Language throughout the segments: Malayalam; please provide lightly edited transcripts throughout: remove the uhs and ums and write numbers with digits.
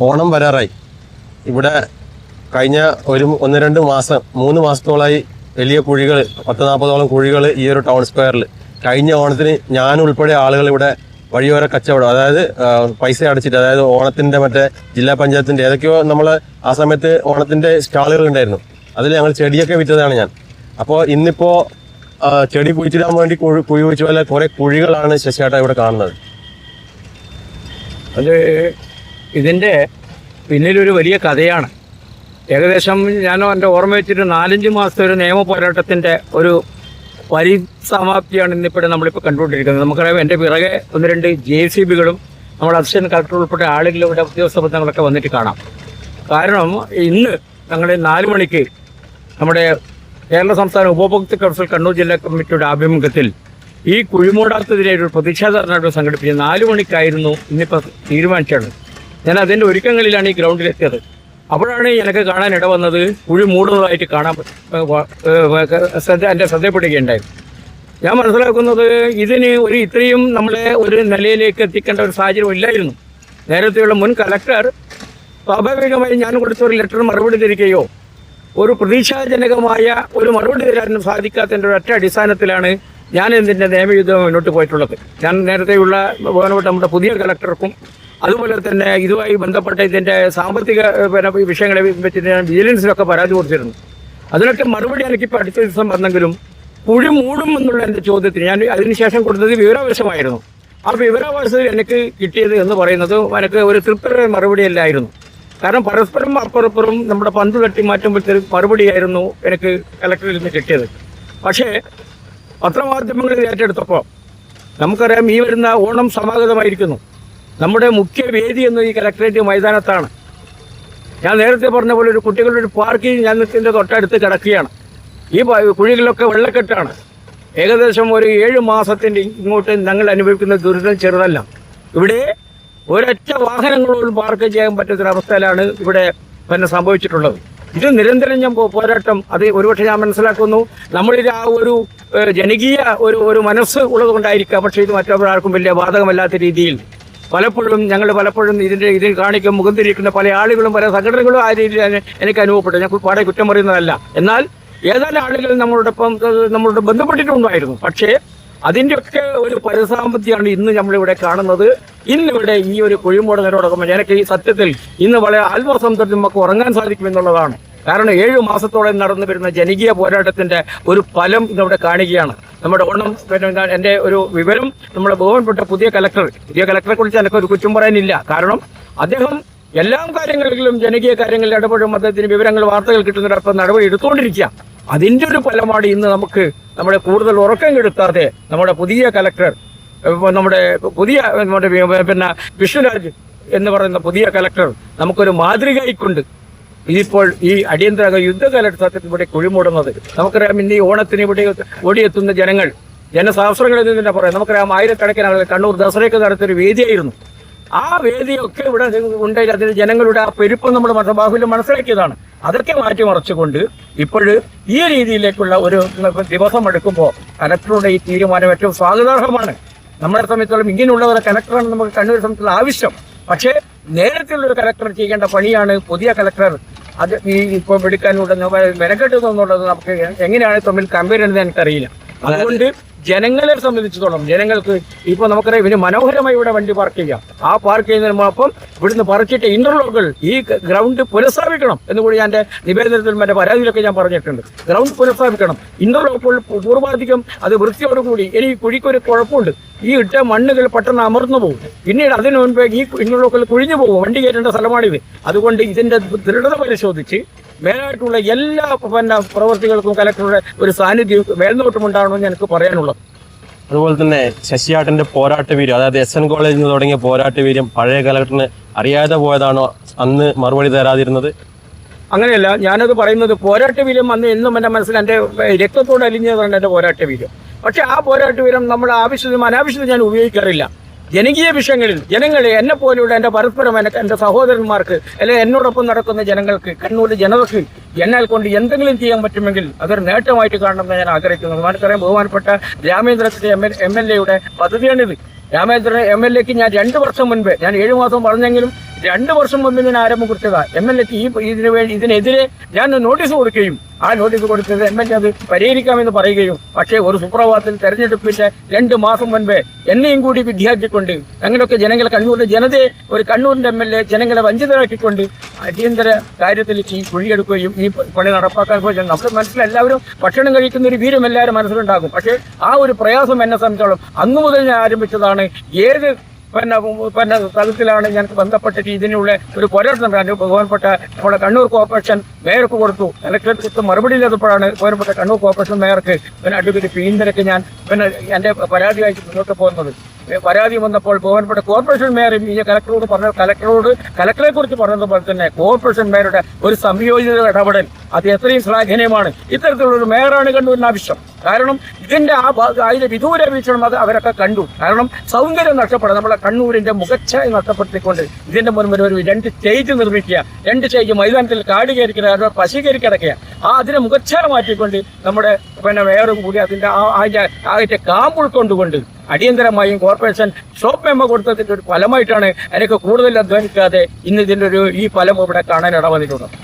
ഓണം വരാറായി. ഇവിടെ കഴിഞ്ഞ 3 മാസത്തോളമായി വലിയ കുഴികൾ, 10-40ഓളം കുഴികൾ ഈ ഒരു ടൗൺ സ്ക്വയറിൽ. കഴിഞ്ഞ ഓണത്തിന് ഞാൻ ഉൾപ്പെടെ ആളുകൾ ഇവിടെ വഴിയോര കച്ചവടം, അതായത് പൈസ അടച്ചിട്ട്, അതായത് ഓണത്തിന്റെ മറ്റേ ജില്ലാ പഞ്ചായത്തിന്റെ ഏതൊക്കെയോ നമ്മൾ ആ സമയത്ത് ഓണത്തിന്റെ സ്റ്റാളുകൾ ഉണ്ടായിരുന്നു, അതിൽ ഞങ്ങൾ ചെടിയൊക്കെ വിറ്റതാണ് ഞാൻ. അപ്പോൾ ഇന്നിപ്പോ ചെടി കുഴിച്ചിടാൻ വേണ്ടി കുഴി കുഴിച്ച പോലെ കുറെ കുഴികളാണ് ശശിയേട്ടാ ഇവിടെ കാണുന്നത്. അത് ഇതിൻ്റെ പിന്നിലൊരു വലിയ കഥയാണ്. ഏകദേശം ഞാൻ എൻ്റെ ഓർമ്മ വെച്ചിട്ട് 4-5 മാസത്തെ ഒരു നിയമ പോരാട്ടത്തിൻ്റെ ഒരു പരിസമാപ്തിയാണ് ഇന്നിപ്പോഴും നമ്മളിപ്പോൾ കണ്ടുകൊണ്ടിരിക്കുന്നത്. നമുക്കറിയാം, എൻ്റെ പിറകെ 1-2 JCBകളും നമ്മുടെ അസിസ്റ്റന്റ് കളക്ടർ ഉൾപ്പെട്ട ആളുകളും ഇവിടെ ഉദ്യോഗസ്ഥ ബന്ധങ്ങളൊക്കെ വന്നിട്ട് കാണാം. കാരണം ഇന്ന് ഞങ്ങൾ 4 മണിക്ക് നമ്മുടെ കേരള സംസ്ഥാന ഉപഭോക്തൃ കൗൺസിൽ കണ്ണൂർ ജില്ലാ കമ്മിറ്റിയുടെ ആഭിമുഖ്യത്തിൽ ഈ കുഴിമൂടാത്തതിനെ ഒരു പ്രതിഷേധ ധർണ്ണ സംഘടിപ്പിച്ചത് 4 മണിക്കായിരുന്നു ഇന്നിപ്പോൾ തീരുമാനിച്ചത്. ഞാൻ അതിൻ്റെ ഒരുക്കങ്ങളിലാണ് ഈ ഗ്രൗണ്ടിലെത്തിയത്. അപ്പോഴാണ് എനിക്ക് കാണാൻ ഇടവന്നത് കുഴി മൂടുന്നതായിട്ട് എൻ്റെ ശ്രദ്ധപ്പെടുകയുണ്ടായിരുന്നു. ഞാൻ മനസ്സിലാക്കുന്നത് ഇതിന് ഇത്രയും നമ്മളെ ഒരു നിലയിലേക്ക് എത്തിക്കേണ്ട ഒരു സാഹചര്യം ഇല്ലായിരുന്നു. നേരത്തെയുള്ള മുൻ കലക്ടർ സ്വാഭാവികമായി ഞാൻ കൊടുത്ത ഒരു ലെറ്റർ മറുപടി തരികയോ ഒരു പ്രതീക്ഷാജനകമായ ഒരു മറുപടി തരാനും സാധിക്കാത്തതിൻ്റെ ഒരൊറ്റ അടിസ്ഥാനത്തിലാണ് ഞാൻ ഇതിൻ്റെ നിയമയുദ്ധം മുന്നോട്ട് പോയിട്ടുള്ളത്. ഞാൻ നേരത്തെയുള്ള ബഹുമാനപ്പെട്ട നമ്മുടെ പുതിയ കലക്ടർക്കും അതുപോലെ തന്നെ ഇതുമായി ബന്ധപ്പെട്ട ഇതിൻ്റെ സാമ്പത്തിക വിഷയങ്ങളെ വെച്ചിട്ട് ഞാൻ വിജിലൻസിലൊക്കെ പരാതി കൊടുത്തിരുന്നു. അതിനൊക്കെ മറുപടി എനിക്കിപ്പോൾ അടുത്ത ദിവസം വന്നെങ്കിലും കുഴി മൂടും എന്നുള്ള എൻ്റെ ചോദ്യത്തിന് ഞാൻ അതിനുശേഷം കൊടുത്തത് വിവരാവകാശമായിരുന്നു. ആ വിവരാവകാശത്തിൽ എനിക്ക് കിട്ടിയത് എന്ന് പറയുന്നത് എനിക്ക് ഒരു തൃപ്തികരമായ മറുപടിയല്ലായിരുന്നു. കാരണം പരസ്പരം അപ്പുറപ്പുറം നമ്മുടെ പന്ത് തട്ടി മാറ്റുമ്പോഴത്തേക്ക് മറുപടിയായിരുന്നു എനിക്ക് കലക്ടറിൽ നിന്ന് കിട്ടിയത്. പക്ഷേ പത്രമാധ്യമങ്ങളിൽ ഏറ്റെടുത്തപ്പോൾ നമുക്കറിയാം, ഈ വരുന്ന ഓണം സമാഗതമായിരിക്കുന്നു. നമ്മുടെ മുഖ്യ വേദി എന്ന് ഈ കലക്ടറേറ്റ് മൈതാനത്താണ്. ഞാൻ നേരത്തെ പറഞ്ഞ പോലെ ഒരു കുട്ടികളുടെ ഒരു പാർക്കിംഗ് ഞാൻ നിൽക്കുന്നതിൻ്റെ തൊട്ടടുത്ത് കിടക്കുകയാണ്. ഈ കുഴികളിലൊക്കെ വെള്ളക്കെട്ടാണ്. ഏകദേശം ഒരു 7 മാസത്തിൻ്റെ ഇങ്ങോട്ട് ഞങ്ങൾ അനുഭവിക്കുന്ന ദുരിതം ചെറുതല്ല. ഇവിടെ ഒരൊറ്റ വാഹനങ്ങളോടും പാർക്ക് ചെയ്യാൻ പറ്റുന്നൊരവസ്ഥയിലാണ് ഇവിടെ പിന്നെ സംഭവിച്ചിട്ടുള്ളത്. ഇത് നിരന്തരം ഞാൻ പോരാട്ടം, അത് ഒരുപക്ഷെ ഞാൻ മനസ്സിലാക്കുന്നു നമ്മളിൽ ആ ഒരു ജനകീയ ഒരു മനസ്സ് ഉള്ളതുകൊണ്ടായിരിക്കാം. പക്ഷേ ഇത് മറ്റൊരാൾക്കും വലിയ ബാധകമല്ലാത്ത രീതിയിൽ പലപ്പോഴും ഇതിൽ കാണിക്കാൻ മുഖം തിരിക്കുന്ന പല ആളുകളും പല സംഘടനകളും ആ രീതിയിൽ എനിക്ക് അനുഭവപ്പെട്ടു. ഞാൻ പാടെ കുറ്റം പറയുന്നതല്ല. എന്നാൽ ഏതാനും ആളുകൾ നമ്മളോട് ബന്ധപ്പെട്ടിട്ടുണ്ടായിരുന്നു. പക്ഷേ അതിൻ്റെയൊക്കെ ഒരു പരിസമാപ്തിയാണ് ഇന്ന് നമ്മളിവിടെ കാണുന്നത്. ഇന്നിവിടെ ഈ ഒരു കുഴിമൂടലോടൊപ്പം എനിക്ക് ഈ സത്യത്തിൽ ഇന്ന് വളരെ ആത്മസംതൃപ്തി നമുക്ക് ഉറങ്ങാൻ സാധിക്കുമെന്നുള്ളതാണ്. കാരണം 7 മാസത്തോളം നടന്നു വരുന്ന ജനകീയ പോരാട്ടത്തിന്റെ ഒരു ഫലം ഇന്നിവിടെ കാണുകയാണ്. നമ്മുടെ ഓണം എൻ്റെ ഒരു വിവരം നമ്മുടെ ബഹുമാനപ്പെട്ട പുതിയ കലക്ടറെ കുറിച്ച് എനിക്കൊരു കുറ്റം പറയാനില്ല. കാരണം അദ്ദേഹം എല്ലാ കാര്യങ്ങളിലും ജനകീയ കാര്യങ്ങളിൽ ഇടപെടും, അദ്ദേഹത്തിന് വിവരങ്ങൾ വാർത്തകൾ കിട്ടുന്നതിനൊപ്പം നടപടി എടുത്തുകൊണ്ടിരിക്കുക. അതിൻ്റെ ഒരു ഫലമാണ് ഇന്ന് നമ്മുടെ കൂടുതൽ ഉറക്കം കെടുത്താതെ നമ്മുടെ പുതിയ കലക്ടർ, നമ്മുടെ പിന്നെ വിഷ്ണുരാജ് എന്ന് പറയുന്ന പുതിയ കലക്ടർ നമുക്കൊരു മാതൃകയായിക്കൊണ്ട് ഇതിപ്പോൾ ഈ അടിയന്തര യുദ്ധകാലഘട്ടത്തിൽ ഇവിടെ കുഴിമൂടുന്നത്. നമുക്കറിയാം, ഇന്ന് ഈ ഓണത്തിന് ഇവിടെ ഓടിയെത്തുന്ന ജനസഹസ്രങ്ങൾ എന്ന് തന്നെ പറയാം. നമുക്കറിയാം, ആയിരക്കണക്കിന് ആളുകൾ കണ്ണൂർ ദസറയ്ക്ക് നടത്തിയൊരു വേദിയായിരുന്നു. ആ വേദിയൊക്കെ ഇവിടെ ഉണ്ടായി. അതിന് ജനങ്ങളുടെ ആ പെരുപ്പം നമ്മുടെ ബാഹുല്യം മനസ്സിലാക്കിയതാണ്. അതൊക്കെ മാറ്റിമറിച്ചുകൊണ്ട് ഇപ്പോൾ ഈ രീതിയിലേക്കുള്ള ഒരു ദിവസം എടുക്കുമ്പോൾ കലക്ടറുടെ ഈ തീരുമാനം ഏറ്റവും സ്വാഗതാർഹമാണ്. നമ്മളെ സംബന്ധിച്ചോളം ഇങ്ങനെയുള്ള ഒരു കലക്ടറാണ് നമുക്ക് കണ്ണൂർ സംബന്ധിച്ചുള്ള ആവശ്യം. പക്ഷേ നേരത്തെയുള്ളൊരു കലക്ടർ ചെയ്യേണ്ട പണിയാണ് പുതിയ കലക്ടർ അത് ഈ ഇപ്പോൾ എടുക്കാനുള്ള മെനക്കെട്ടുന്നു എന്നുള്ളത് നമുക്ക് എങ്ങനെയാണ് തമ്മിൽ കമ്പയർ ചെയ്യുന്നത് എനിക്കറിയില്ല. അതുകൊണ്ട് ജനങ്ങളെ സംബന്ധിച്ചിടത്തോളം ജനങ്ങൾക്ക് ഇപ്പോൾ നമുക്കറിയാം, ഇവന് മനോഹരമായി ഇവിടെ വണ്ടി പാർക്ക് ചെയ്യാം. ആ പാർക്ക് ചെയ്യുന്നതിനൊപ്പം ഇവിടുന്ന് പറിച്ചിട്ട് ഇന്റർലോക്കുകൾ ഈ ഗ്രൗണ്ട് പുനഃസ്ഥാപിക്കണം എന്നുകൂടി എൻ്റെ നിവേദനത്തിലും എൻ്റെ പരാതിയിലൊക്കെ ഞാൻ പറഞ്ഞിട്ടുണ്ട്. ഗ്രൗണ്ട് പുനഃസ്ഥാപിക്കണം, ഇന്റർലോക്കുകൾ പൂർവാധികം അത് വൃത്തിയോടുകൂടി. ഇനി കുഴിക്കൊരു കുഴപ്പമുണ്ട്, ഈ ഇട്ട മണ്ണുകൾ പെട്ടെന്ന് അമർന്നു പോകും. പിന്നീട് അതിനു മുൻപ് ഈ ഇന്റർലോക്കുകൾ കുഴിഞ്ഞു പോകും. വണ്ടി കയറ്റേണ്ട സ്ഥലമാണിത്. അതുകൊണ്ട് ഇതിൻ്റെ ദൃഢത പരിശോധിച്ച് മേലായിട്ടുള്ള എല്ലാ പ്രവർത്തികൾക്കും കലക്ടറുടെ ഒരു സാന്നിധ്യം മേൽനോട്ടമുണ്ടാകണമെന്ന് എനിക്ക് പറയാനുള്ളത്. അതുപോലെ തന്നെ ശശിയേട്ടന്റെ പോരാട്ട വീര്യം, അതായത് SN കോളേജിൽ നിന്ന് തുടങ്ങിയ പോരാട്ട വീര്യം പഴയ കലക്ടറിന് അറിയാതെ പോയതാണോ അന്ന് മറുപടി തരാതിരുന്നത്? അങ്ങനെയല്ല, ഞാനത് പറയുന്നത് പോരാട്ട വീര്യം അന്ന് എന്നും എൻ്റെ മനസ്സിൽ എൻ്റെ രക്തത്തോട് അലിഞ്ഞതാണ് എൻ്റെ പോരാട്ട വീര്യം. പക്ഷെ ആ പോരാട്ട വീര്യം നമ്മൾ ആവശ്യത്തിനും അനാവശ്യത്തിനും ഞാൻ ഉപയോഗിക്കാറില്ല. ജനകീയ വിഷയങ്ങളിൽ ജനങ്ങളെ എന്നെ പോലെയുള്ള എൻ്റെ പരസ്പരം എൻ്റെ സഹോദരന്മാർക്ക് അല്ലെങ്കിൽ എന്നോടൊപ്പം നടക്കുന്ന ജനങ്ങൾക്ക്, കണ്ണൂരിലെ ജനതയ്ക്ക് എന്നാൽ കൊണ്ട് എന്തെങ്കിലും ചെയ്യാൻ പറ്റുമെങ്കിൽ അതൊരു നേട്ടമായിട്ട് കാണണമെന്ന് ഞാൻ ആഗ്രഹിക്കുന്നു. നമുക്കറിയാം, ബഹുമാനപ്പെട്ട രാമേന്ദ്രത്തിന്റെ MLA യുടെ പദ്ധതിയാണിത്. രാമേന്ദ്രൻ MLAക്ക് ഞാൻ 2 വർഷം മുൻപ്, ഞാൻ 7 മാസം പറഞ്ഞെങ്കിലും 2 വർഷം മുമ്പ് ഇതിന് ആരംഭം കുറിച്ചതാ. MLA ഇതിനെതിരെ ഞാൻ നോട്ടീസ് കൊടുക്കുകയും ആ നോട്ടീസ് കൊടുത്തത് MLA അത് പരിഹരിക്കാമെന്ന് പറയുകയും, പക്ഷേ ഒരു സുപ്രഭാതത്തിൽ തെരഞ്ഞെടുപ്പിന്റെ 2 മാസം മുൻപേ എന്നെയും കൂടി വിദ്യാർത്ഥിക്കൊണ്ട് അങ്ങനെയൊക്കെ ജനങ്ങളെ കണ്ണൂരിന്റെ ജനതയെ ഒരു കണ്ണൂരിന്റെ MLA ജനങ്ങളെ വഞ്ചിതരാക്കിക്കൊണ്ട് അടിയന്തര കാര്യത്തിൽ ഈ കുഴിയെടുക്കുകയും ഈ പണി നടപ്പാക്കാൻ പോയി. നമ്മുടെ മനസ്സിലെല്ലാവരും ഭക്ഷണം കഴിക്കുന്ന ഒരു വീരം എല്ലാവരും മനസ്സിലുണ്ടാകും. പക്ഷേ ആ ഒരു പ്രയാസം എന്നെ സംബന്ധിച്ചോളം അന്നു മുതൽ ഞാൻ ആരംഭിച്ചതാണ്. ഏത് പിന്നെ തലത്തിലാണ് ഞങ്ങൾക്ക് ബന്ധപ്പെട്ടിട്ട് ഇതിനുള്ള ഒരു പോരാട്ടം ബഹുമാനപ്പെട്ട നമ്മുടെ കണ്ണൂർ കോർപ്പറേഷൻ മേയർക്ക് കൊടുത്തു. കലക്ടറേറ്റ് കൊടുത്ത് മറുപടി ഇല്ലാത്തപ്പോഴാണ് ബഹുമാനപ്പെട്ട കണ്ണൂർ കോർപ്പറേഷൻ മേയർക്ക് പിന്നെ അഡ്വക്കേറ്റ് പീന്തരക്ക് ഞാൻ പിന്നെ എൻ്റെ പരാതിയായിട്ട് മുന്നോട്ട് പോകുന്നത്. പരാതി വന്നപ്പോൾ ബഹുമാനപ്പെട്ട കോർപ്പറേഷൻ മേയർ ഈ കലക്ടറെ കുറിച്ച് പറഞ്ഞതുപോലെ തന്നെ കോർപ്പറേഷൻ മേയറുടെ ഒരു സംയോജിത ഇടപെടൽ അത് എത്രയും ശ്ലാഘനീയമാണ്. ഇത്തരത്തിലുള്ളൊരു മേയറാണ് കണ്ണൂരിന് ആവശ്യം. കാരണം ഇതിന്റെ അതിന്റെ വിദൂര വീക്ഷണം അത് അവരൊക്കെ കണ്ടു. കാരണം സൗന്ദര്യം നഷ്ടപ്പെടും. നമ്മളെ കണ്ണൂരിന്റെ മുഖച്ഛായ നഷ്ടപ്പെടുത്തിക്കൊണ്ട് ഇതിന്റെ മുൻപിൽ ഒരു 2 സ്റ്റേജ് നിർമ്മിക്കുക, 2 സ്റ്റേജ് മൈതാനത്തിൽ കാട് കയറിക്കുക, പശു കയറി കിടക്കുക, അതിനെ മുഖച്ഛായ മാറ്റിക്കൊണ്ട് നമ്മുടെ പിന്നെ മേയറും കൂടി അതിന്റെ കാമ്പ് ഉൾക്കൊണ്ടുകൊണ്ട് അടിയന്തരമായും കോർപ്പറേഷൻ ഷോപ്പ് മെമ്മോ കൊടുത്തതിന്റെ ഒരു ഫലമായിട്ടാണ് എനിക്ക് കൂടുതൽ അധ്വാനിക്കാതെ ഇന്ന് ഇതിന്റെ ഈ ഫലം ഇവിടെ കാണാൻ ഇടവന്നിട്ടുള്ളത്.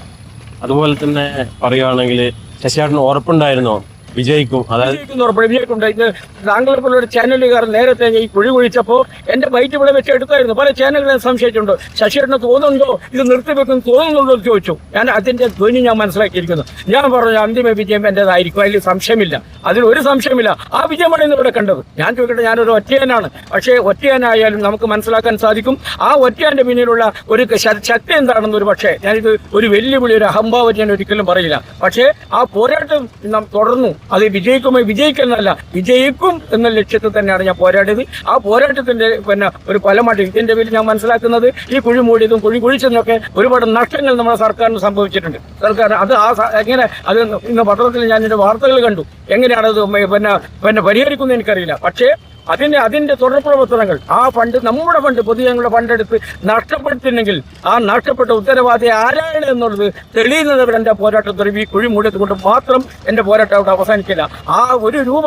അതുപോലെ തന്നെ പറയുകയാണെങ്കിൽ ശശിയേട്ടന് ഉറപ്പുണ്ടായിരുന്നോ വിജയിക്കും? അതായത് വിജയിക്കുണ്ട്. ഇത് താങ്കളെ പോലെ ഒരു ചാനലുകാരൻ നേരത്തെ ഈ കുഴി കുഴിച്ചപ്പോൾ എന്റെ ബൈറ്റ് ഇവിടെ വെച്ച് എടുത്തായിരുന്നു. പല ചാനലുകളെ സംശയിച്ചിട്ടുണ്ടോ, ശശിയേട്ടന് തോന്നുന്നുണ്ടോ ഇത് നിർത്തിവെക്കും തോന്നുന്നുണ്ടോ എന്ന് ചോദിച്ചു. ഞാൻ അതിന്റെ ധ്വനി ഞാൻ മനസ്സിലാക്കിയിരിക്കുന്നു. ഞാൻ പറഞ്ഞു അന്തിമ വിജയം എന്റേതായിരിക്കും, അതിൽ സംശയമില്ല, അതിലൊരു സംശയമില്ല. ആ വിജയമാണ് ഇന്ന് ഇവിടെ കണ്ടത്. ഞാൻ ചോദിക്കട്ടെ, ഞാനൊരു ഒറ്റയനാണ്. പക്ഷേ ഒറ്റയനായാലും നമുക്ക് മനസ്സിലാക്കാൻ സാധിക്കും ആ ഒറ്റയാന്റെ പിന്നിലുള്ള ഒരു ശക്തി എന്താണെന്ന്. ഒരു പക്ഷേ ഞാനിത് ഒരു വെല്ലുവിളി, ഒരു അഹംഭാവം ഞാൻ ഒരിക്കലും പറയില്ല. പക്ഷേ ആ പോരാട്ടം നാം തുടർന്നു. അത് വിജയിക്കുന്നല്ല, വിജയിക്കും എന്ന ലക്ഷ്യത്തിൽ തന്നെയാണ് ഞാൻ പോരാടിയത്. ആ പോരാട്ടത്തിന്റെ പിന്നെ ഒരു ഫലമായിട്ട് ഇതിന്റെ പേരിൽ ഞാൻ മനസ്സിലാക്കുന്നത് ഈ കുഴി മൂടിയതും കുഴി കുഴിച്ചതിനൊക്കെ ഒരുപാട് നഷ്ടങ്ങൾ നമ്മുടെ സർക്കാരിന് സംഭവിച്ചിട്ടുണ്ട്. സർക്കാർ അത് എങ്ങനെ അത് ഇന്ന് പത്രത്തിൽ ഞാൻ ഇതിന്റെ വാർത്തകൾ കണ്ടു. എങ്ങനെയാണത് പിന്നെ പരിഹരിക്കുന്നത് എനിക്കറിയില്ല. പക്ഷേ അതിന്റെ തുടർ പ്രവർത്തനങ്ങൾ ആ ഫണ്ട്, നമ്മുടെ ഫണ്ട്, പൊതുജനങ്ങളുടെ ഫണ്ടെടുത്ത് നഷ്ടപ്പെടുത്തില്ലെങ്കിൽ ആ നഷ്ടപ്പെട്ട ഉത്തരവാദി ആരാണ് എന്നുള്ളത് തെളിയുന്നത് എന്റെ പോരാട്ടത്തിൽ ഈ കുഴി മൂടിയത് കൊണ്ട് മാത്രം എന്റെ പോരാട്ടം അവിടെ അവസാനിക്കില്ല. ആ 1 രൂപ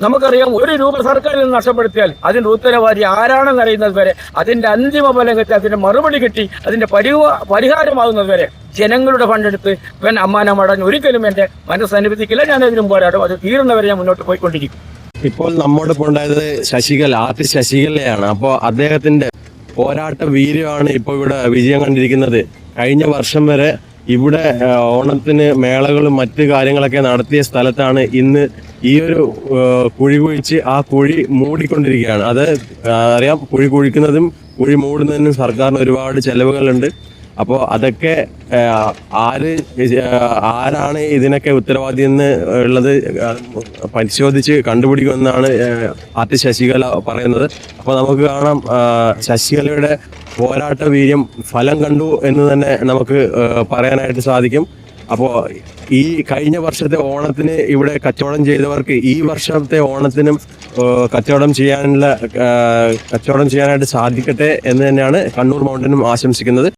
നമുക്കറിയാം, 1 രൂപ സർക്കാരിൽ നിന്ന് നഷ്ടപ്പെടുത്തിയാൽ അതിന്റെ ഉത്തരവാദി ആരാണെന്ന് അറിയുന്നത് വരെ, അതിന്റെ അന്തിമ ഫലം കിട്ടി, അതിന്റെ മറുപടി കിട്ടി, അതിന്റെ പരിഹാരമാകുന്നത് വരെ ജനങ്ങളുടെ ഫണ്ടെടുത്ത് അമ്മാനമടഞ്ഞ് ഒരിക്കലും എന്റെ മനസ്സനുവദിക്കില്ല. ഞാൻ അതിനും പോരാടും. അത് തീരുന്നവരെ ഞാൻ മുന്നോട്ട് പോയിക്കൊണ്ടിരിക്കും. ഇപ്പോൾ നമ്മോടൊപ്പം ഉണ്ടായത് ആർട്ടിസ്റ്റ് ശശികലയാണ്. അപ്പോൾ അദ്ദേഹത്തിന്റെ പോരാട്ട വീര്യമാണ് ഇപ്പോൾ ഇവിടെ വിജയം കണ്ടിരിക്കുന്നത്. കഴിഞ്ഞ വർഷം വരെ ഇവിടെ ഓണത്തിന് മേളകളും മറ്റു കാര്യങ്ങളൊക്കെ നടത്തിയ സ്ഥലത്താണ് ഇന്ന് ഈ ഒരു കുഴി കുഴിച്ച് ആ കുഴി മൂടിക്കൊണ്ടിരിക്കുകയാണ്. അത് അറിയാം, കുഴി കുഴിക്കുന്നതും കുഴി മൂടുന്നതിനും സർക്കാരിന് ഒരുപാട് ചെലവുകളുണ്ട്. അപ്പോൾ അതൊക്കെ ആരാണ് ഇതിനൊക്കെ ഉത്തരവാദി എന്ന് ഉള്ളത് പരിശോധിച്ച് കണ്ടുപിടിക്കുമെന്നാണ് ആർട്ടിസ്റ്റ് ശശികല പറയുന്നത്. അപ്പോൾ നമുക്ക് കാണാം, ശശികലയുടെ പോരാട്ട വീര്യം ഫലം കണ്ടു എന്ന് തന്നെ നമുക്ക് പറയാനായിട്ട് സാധിക്കും. അപ്പോൾ ഈ കഴിഞ്ഞ വർഷത്തെ ഓണത്തിന് ഇവിടെ കച്ചവടം ചെയ്തവർക്ക് ഈ വർഷത്തെ ഓണത്തിനും കച്ചവടം ചെയ്യാനായിട്ട് സാധിക്കട്ടെ എന്ന് തന്നെയാണ് കണ്ണൂർ മൗണ്ടനും ആശംസിക്കുന്നത്.